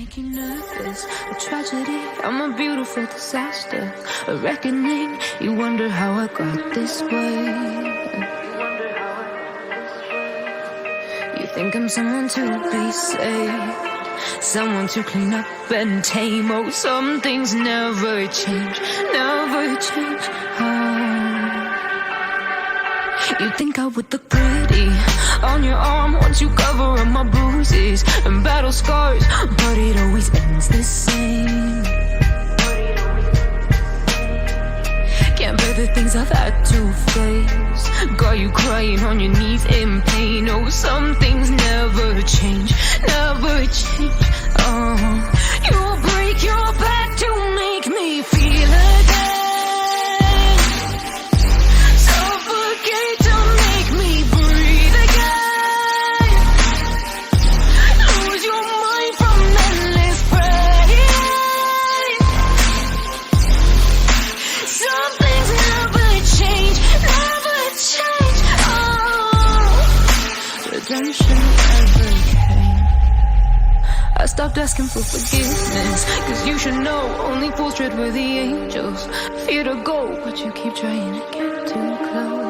make you nervous. A tragedy, I'm a beautiful disaster. A reckoning, you wonder how I got this way. You think I'm someone to be saved, someone to clean up and tame. Oh, some things never change, never change. You think I would look pretty on your arm once you cover up my bruises and battle scars, but it always ends the same. Can't bear the things I've had to face, got you crying on your knees in pain. Oh, some things never change, never change. You'll break your back to make me feel again. Suffocate to make me breathe again. Lose your mind from endless pain. Some things never change, never change. Redemption never came. I stopped asking for forgiveness, cause you should know only fools tread where the angels fear to go, but you keep trying to get too close.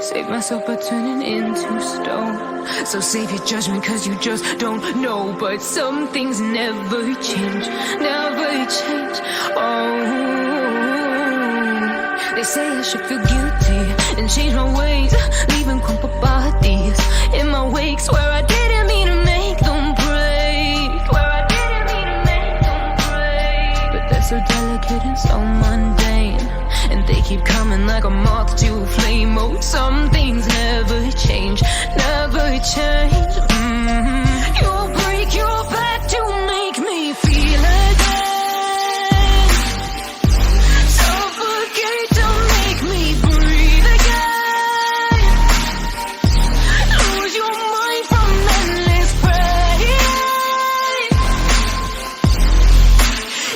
Save myself by turning into stone. So save your judgment cause you just don't know. But some things never change, never change. They say I should feel guilty and change my ways, leaving crumpled bodies in my wake. Swear I didn't mean to make them break, swear I didn't mean to make them break. But they're so delicate and so mundane, and they keep coming like a moth to a flame. Oh, some things never change, never change. You'll break your back to make me feel again. Suffocate to make me breathe again. Lose your mind from endless pain.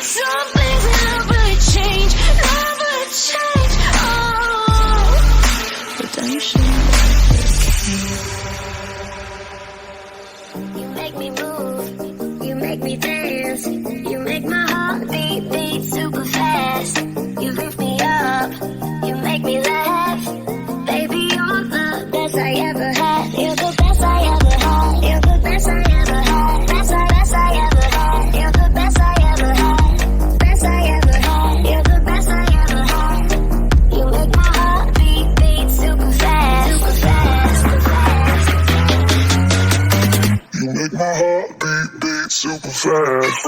Some things never change, never change. Redemption never came. You make me move, you make me dance, you make my heart beat super fast. You lift me up, you make me laugh. Baby, you're the best I ever had. You're the best I ever had. You're the best I ever had. Best I ever had. You're the best I ever had. Best I ever had. You're the best I ever had. You make my heart beat super fast, super fast, super fast. You make my heart beat super fast.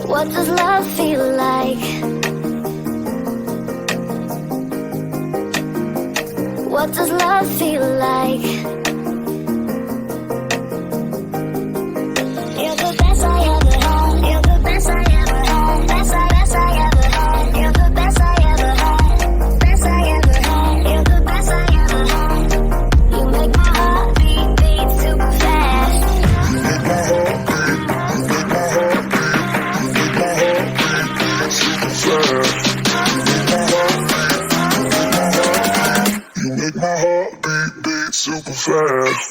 What does love feel like? What does love feel like? You're the best I ever had. You're the best I ever had. Best I ever had. You're the best I ever had. Best I ever had. You're the best I ever had. You make my heart beat super fast. You make my heart beat super fast. You make my heart beat super fast.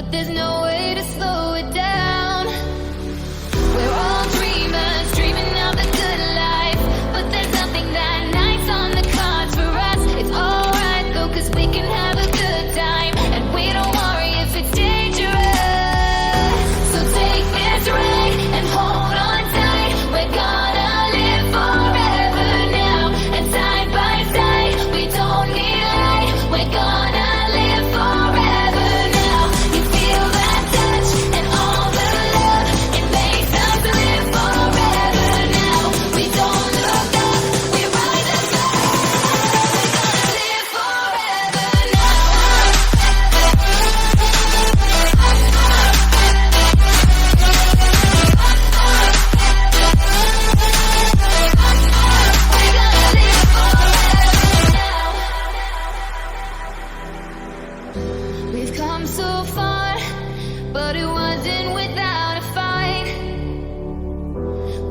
but there's no way to slow it down. We're all dreamers, dreaming of the good life, but there's nothing that nice on the cards for us. It's alright though, cause we can have a good time, and we don't worry if it's dangerous. So take this ride and hold on tight. We're gonna live forever now, and side by side, we don't need light. We're gonna live forever now. You feel that touch and all the love, it makes us live forever now. We don't look up, we rise up high. We're gonna live forever now. We're gonna live forever now. We've come so far, but it wasn't without a fight.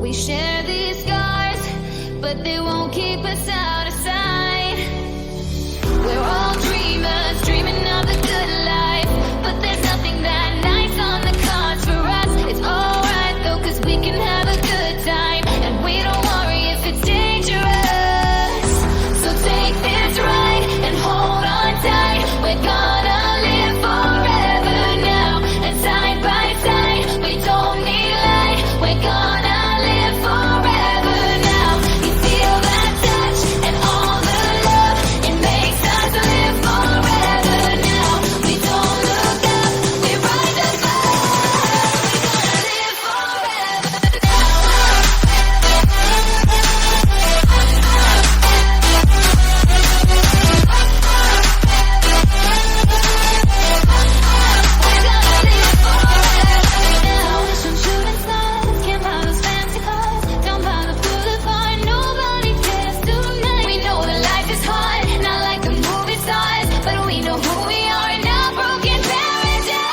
We share these scars, but they won't keep us out of sight. We're all dreamers, dreaming of the good life, but there's nothing that nice on the cards for us. It's alright though, cause we can have a good time, and we don't worry if it's dangerous. So take this ride and hold on tight. We're gonna live forever now, and side by side, we don't need light. We're gonna live forever now. You feel that touch and all the love, it makes us live forever now. We don't look up, we rise up high. We're gonna live forever now. We're gonna live forever now. Some shooting stars, camp out those fancy cars, down by the boulevard, nobody cares tonight. We know that life is hard, not like the movie stars, but we know who we are in our broken paradise.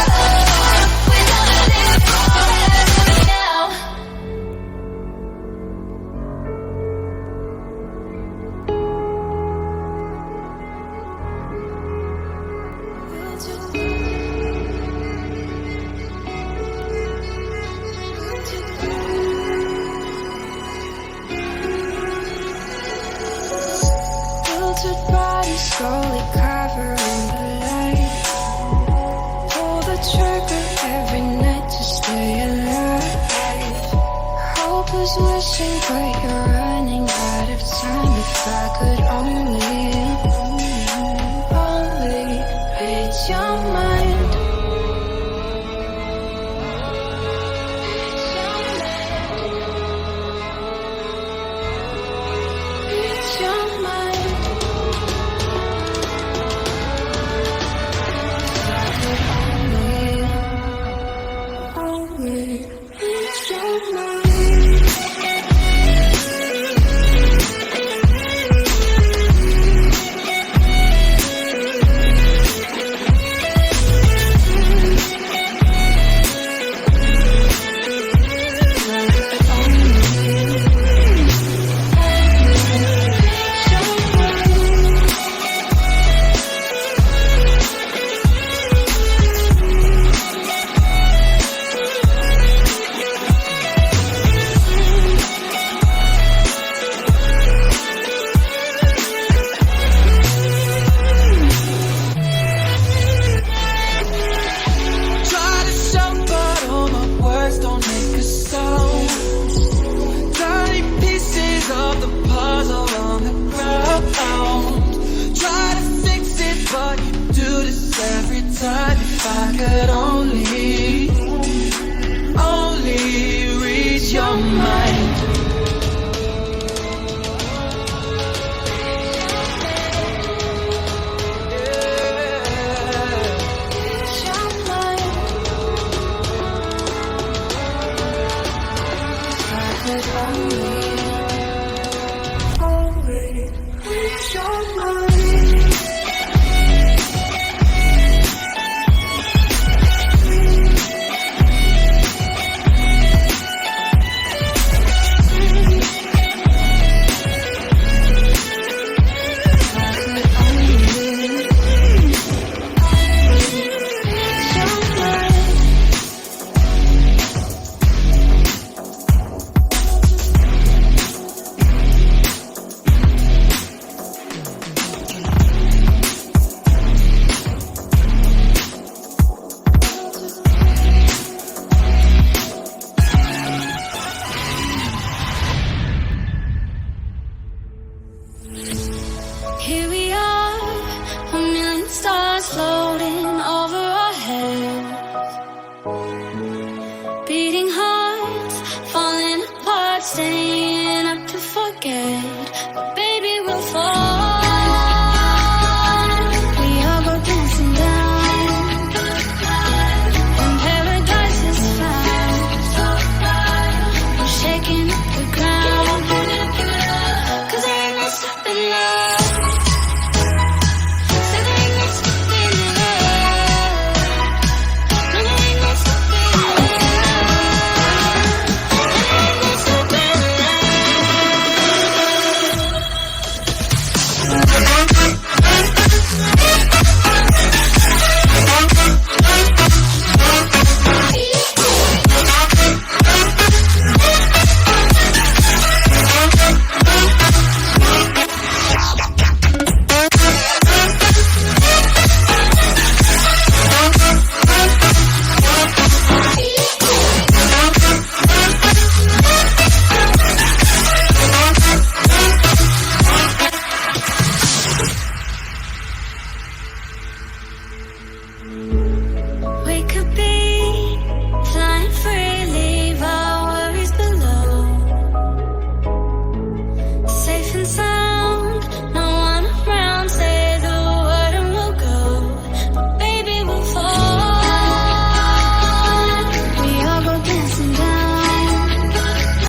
We're gonna live forever now. Filtered bodies slowly covering the light. Pull the trigger every night to stay alive. Hope is wishing, but you're running out of time. If I could only read your mind. Read your mind. since